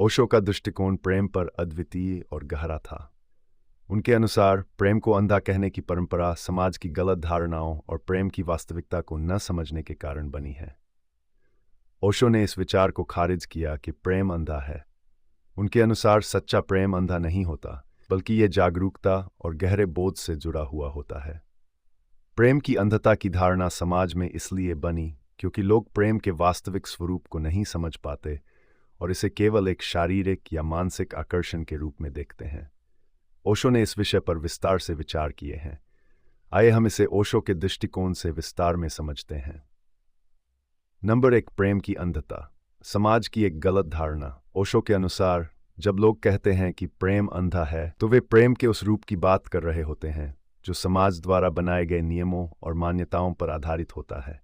ओशो का दृष्टिकोण प्रेम पर अद्वितीय और गहरा था। उनके अनुसार प्रेम को अंधा कहने की परंपरा समाज की गलत धारणाओं और प्रेम की वास्तविकता को न समझने के कारण बनी है। ओशो ने इस विचार को खारिज किया कि प्रेम अंधा है। उनके अनुसार सच्चा प्रेम अंधा नहीं होता, बल्कि ये जागरूकता और गहरे बोध से जुड़ा हुआ होता है। प्रेम की अंधता की धारणा समाज में इसलिए बनी क्योंकि लोग प्रेम के वास्तविक स्वरूप को नहीं समझ पाते और इसे केवल एक शारीरिक या मानसिक आकर्षण के रूप में देखते हैं। ओशो ने इस विषय पर विस्तार से विचार किए हैं। आइए हम इसे ओशो के दृष्टिकोण से विस्तार में समझते हैं। नंबर 1, प्रेम की अंधता। समाज की एक गलत धारणा। ओशो के अनुसार जब लोग कहते हैं कि प्रेम अंधा है तो वे प्रेम के उस रूप की बात कर रहे होते हैं जो समाज द्वारा बनाए गए नियमों और मान्यताओं पर आधारित होता है।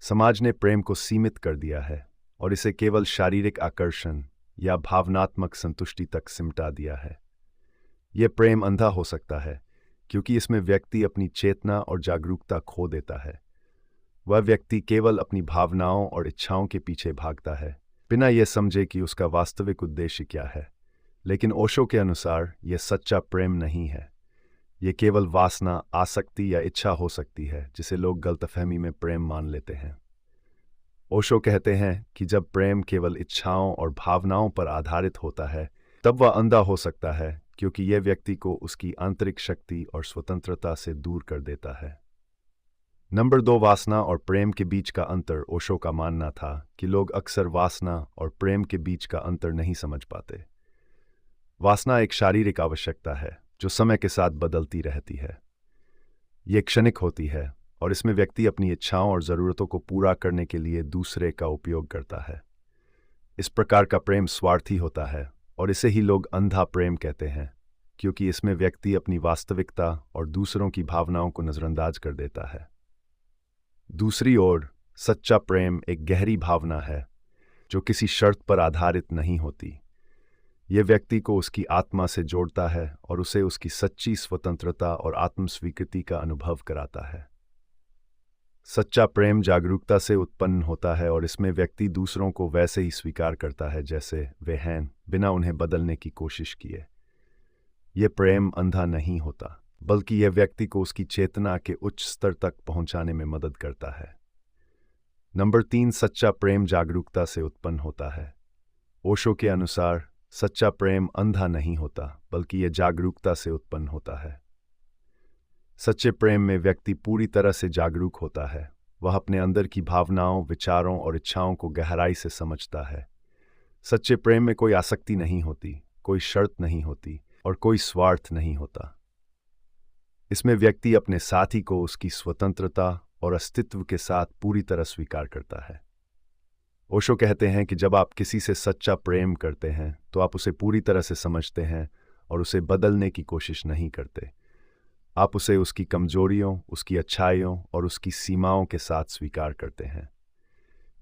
समाज ने प्रेम को सीमित कर दिया है और इसे केवल शारीरिक आकर्षण या भावनात्मक संतुष्टि तक सिमटा दिया है। यह प्रेम अंधा हो सकता है क्योंकि इसमें व्यक्ति अपनी चेतना और जागरूकता खो देता है। वह व्यक्ति केवल अपनी भावनाओं और इच्छाओं के पीछे भागता है, बिना यह समझे कि उसका वास्तविक उद्देश्य क्या है। लेकिन ओशो के अनुसार यह सच्चा प्रेम नहीं है। यह केवल वासना, आसक्ति या इच्छा हो सकती है जिसे लोग गलतफहमी में प्रेम मान लेते हैं। ओशो कहते हैं कि जब प्रेम केवल इच्छाओं और भावनाओं पर आधारित होता है तब वह अंधा हो सकता है, क्योंकि यह व्यक्ति को उसकी आंतरिक शक्ति और स्वतंत्रता से दूर कर देता है। नंबर 2, वासना और प्रेम के बीच का अंतर। ओशो का मानना था कि लोग अक्सर वासना और प्रेम के बीच का अंतर नहीं समझ पाते। वासना एक शारीरिक आवश्यकता है जो समय के साथ बदलती रहती है। ये क्षणिक होती है और इसमें व्यक्ति अपनी इच्छाओं और ज़रूरतों को पूरा करने के लिए दूसरे का उपयोग करता है। इस प्रकार का प्रेम स्वार्थी होता है और इसे ही लोग अंधा प्रेम कहते हैं, क्योंकि इसमें व्यक्ति अपनी वास्तविकता और दूसरों की भावनाओं को नज़रअंदाज कर देता है। दूसरी ओर, सच्चा प्रेम एक गहरी भावना है जो किसी शर्त पर आधारित नहीं होती। यह व्यक्ति को उसकी आत्मा से जोड़ता है और उसे उसकी सच्ची स्वतंत्रता और आत्मस्वीकृति का अनुभव कराता है। सच्चा प्रेम जागरूकता से उत्पन्न होता है और इसमें व्यक्ति दूसरों को वैसे ही स्वीकार करता है जैसे वे हैं, बिना उन्हें बदलने की कोशिश किए। यह प्रेम अंधा नहीं होता, बल्कि यह व्यक्ति को उसकी चेतना के उच्च स्तर तक पहुंचाने में मदद करता है। नंबर 3, सच्चा प्रेम जागरूकता से उत्पन्न होता है। ओशो के अनुसार सच्चा प्रेम अंधा नहीं होता, बल्कि यह जागरूकता से उत्पन्न होता है। सच्चे प्रेम में व्यक्ति पूरी तरह से जागरूक होता है। वह अपने अंदर की भावनाओं, विचारों और इच्छाओं को गहराई से समझता है। सच्चे प्रेम में कोई आसक्ति नहीं होती, कोई शर्त नहीं होती और कोई स्वार्थ नहीं होता। इसमें व्यक्ति अपने साथी को उसकी स्वतंत्रता और अस्तित्व के साथ पूरी तरह स्वीकार करता है। ओशो कहते हैं कि जब आप किसी से सच्चा प्रेम करते हैं तो आप उसे पूरी तरह से समझते हैं और उसे बदलने की कोशिश नहीं करते। आप उसे उसकी कमजोरियों, उसकी अच्छाइयों और उसकी सीमाओं के साथ स्वीकार करते हैं।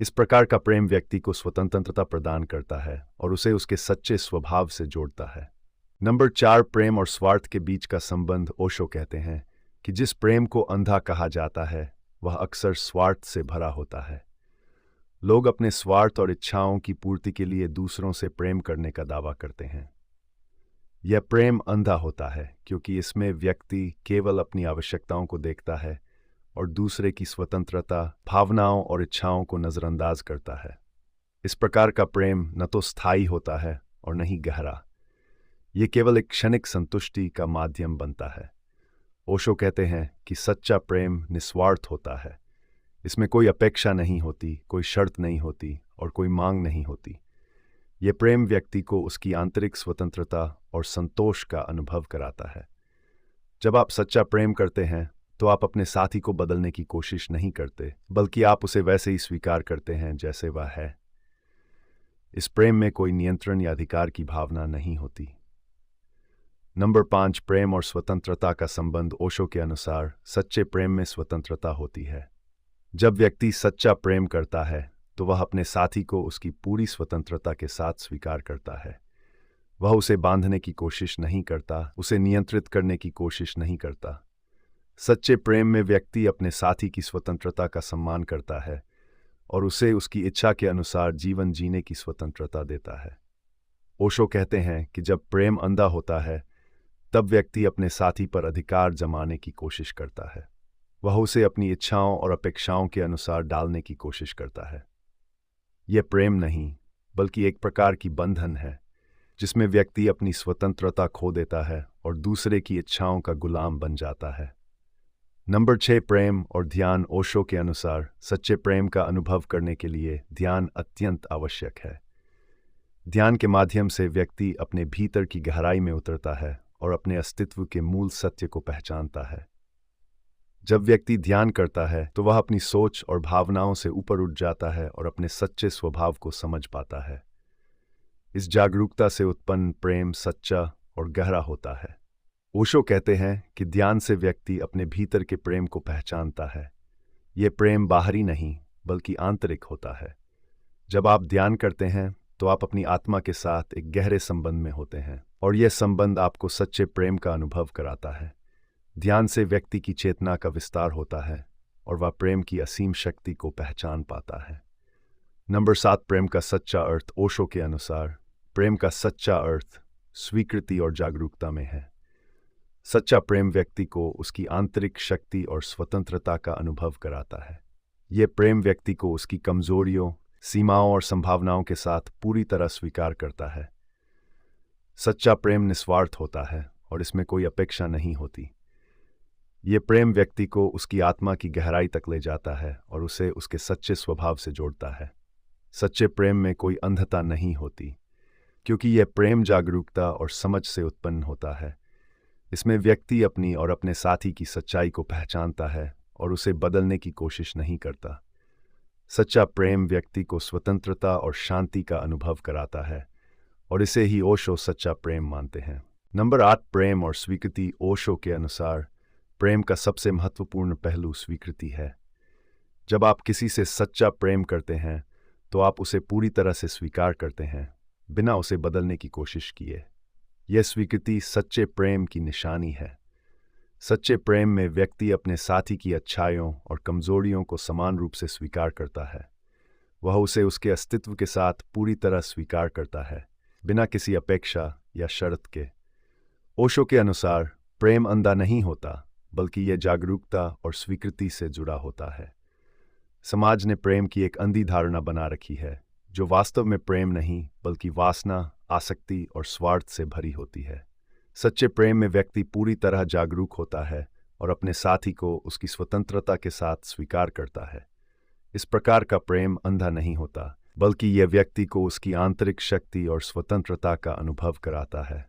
इस प्रकार का प्रेम व्यक्ति को स्वतंत्रता प्रदान करता है और उसे उसके सच्चे स्वभाव से जोड़ता है। नंबर 4, प्रेम और स्वार्थ के बीच का संबंध। ओशो कहते हैं कि जिस प्रेम को अंधा कहा जाता है वह अक्सर स्वार्थ से भरा होता है। लोग अपने स्वार्थ और इच्छाओं की पूर्ति के लिए दूसरों से प्रेम करने का दावा करते हैं। यह प्रेम अंधा होता है क्योंकि इसमें व्यक्ति केवल अपनी आवश्यकताओं को देखता है और दूसरे की स्वतंत्रता, भावनाओं और इच्छाओं को नज़रअंदाज करता है। इस प्रकार का प्रेम न तो स्थायी होता है और न ही गहरा। ये केवल एक क्षणिक संतुष्टि का माध्यम बनता है। ओशो कहते हैं कि सच्चा प्रेम निस्वार्थ होता है। इसमें कोई अपेक्षा नहीं होती, कोई शर्त नहीं होती और कोई मांग नहीं होती। यह प्रेम व्यक्ति को उसकी आंतरिक स्वतंत्रता और संतोष का अनुभव कराता है। जब आप सच्चा प्रेम करते हैं तो आप अपने साथी को बदलने की कोशिश नहीं करते, बल्कि आप उसे वैसे ही स्वीकार करते हैं जैसे वह है। इस प्रेम में कोई नियंत्रण या अधिकार की भावना नहीं होती। नंबर 5, प्रेम और स्वतंत्रता का संबंध। ओशो के अनुसार सच्चे प्रेम में स्वतंत्रता होती है। जब व्यक्ति सच्चा प्रेम करता है तो वह अपने साथी को उसकी पूरी स्वतंत्रता के साथ स्वीकार करता है। वह उसे बांधने की कोशिश नहीं करता, उसे नियंत्रित करने की कोशिश नहीं करता। सच्चे प्रेम में व्यक्ति अपने साथी की स्वतंत्रता का सम्मान करता है और उसे उसकी इच्छा के अनुसार जीवन जीने की स्वतंत्रता देता है। ओशो कहते हैं कि जब प्रेम अंधा होता है तब व्यक्ति अपने साथी पर अधिकार जमाने की कोशिश करता है। वह उसे अपनी इच्छाओं और अपेक्षाओं के अनुसार डालने की कोशिश करता है। यह प्रेम नहीं बल्कि एक प्रकार की बंधन है जिसमें व्यक्ति अपनी स्वतंत्रता खो देता है और दूसरे की इच्छाओं का गुलाम बन जाता है। नंबर 6, प्रेम और ध्यान। ओशो के अनुसार सच्चे प्रेम का अनुभव करने के लिए ध्यान अत्यंत आवश्यक है। ध्यान के माध्यम से व्यक्ति अपने भीतर की गहराई में उतरता है और अपने अस्तित्व के मूल सत्य को पहचानता है। जब व्यक्ति ध्यान करता है तो वह अपनी सोच और भावनाओं से ऊपर उठ जाता है और अपने सच्चे स्वभाव को समझ पाता है। इस जागरूकता से उत्पन्न प्रेम सच्चा और गहरा होता है। ओशो कहते हैं कि ध्यान से व्यक्ति अपने भीतर के प्रेम को पहचानता है। ये प्रेम बाहरी नहीं बल्कि आंतरिक होता है। जब आप ध्यान करते हैं तो आप अपनी आत्मा के साथ एक गहरे संबंध में होते हैं और यह संबंध आपको सच्चे प्रेम का अनुभव कराता है। ध्यान से व्यक्ति की चेतना का विस्तार होता है और वह प्रेम की असीम शक्ति को पहचान पाता है। नंबर 7, प्रेम का सच्चा अर्थ। ओशो के अनुसार प्रेम का सच्चा अर्थ स्वीकृति और जागरूकता में है। सच्चा प्रेम व्यक्ति को उसकी आंतरिक शक्ति और स्वतंत्रता का अनुभव कराता है। यह प्रेम व्यक्ति को उसकी कमजोरियों, सीमाओं और संभावनाओं के साथ पूरी तरह स्वीकार करता है। सच्चा प्रेम निस्वार्थ होता है और इसमें कोई अपेक्षा नहीं होती। ये प्रेम व्यक्ति को उसकी आत्मा की गहराई तक ले जाता है और उसे उसके सच्चे स्वभाव से जोड़ता है। सच्चे प्रेम में कोई अंधता नहीं होती क्योंकि यह प्रेम जागरूकता और समझ से उत्पन्न होता है। इसमें व्यक्ति अपनी और अपने साथी की सच्चाई को पहचानता है और उसे बदलने की कोशिश नहीं करता। सच्चा प्रेम व्यक्ति को स्वतंत्रता और शांति का अनुभव कराता है और इसे ही ओशो सच्चा प्रेम मानते हैं। नंबर 8, प्रेम और स्वीकृति। ओशो के अनुसार प्रेम का सबसे महत्वपूर्ण पहलू स्वीकृति है। जब आप किसी से सच्चा प्रेम करते हैं तो आप उसे पूरी तरह से स्वीकार करते हैं बिना उसे बदलने की कोशिश किए। यह स्वीकृति सच्चे प्रेम की निशानी है। सच्चे प्रेम में व्यक्ति अपने साथी की अच्छाइयों और कमजोरियों को समान रूप से स्वीकार करता है। वह उसे उसके अस्तित्व के साथ पूरी तरह स्वीकार करता है बिना किसी अपेक्षा या शर्त के। ओशो के अनुसार प्रेम अंधा नहीं होता बल्कि यह जागरूकता और स्वीकृति से जुड़ा होता है। समाज ने प्रेम की एक अंधी धारणा बना रखी है जो वास्तव में प्रेम नहीं बल्कि वासना, आसक्ति और स्वार्थ से भरी होती है। सच्चे प्रेम में व्यक्ति पूरी तरह जागरूक होता है और अपने साथी को उसकी स्वतंत्रता के साथ स्वीकार करता है। इस प्रकार का प्रेम अंधा नहीं होता बल्कि यह व्यक्ति को उसकी आंतरिक शक्ति और स्वतंत्रता का अनुभव कराता है।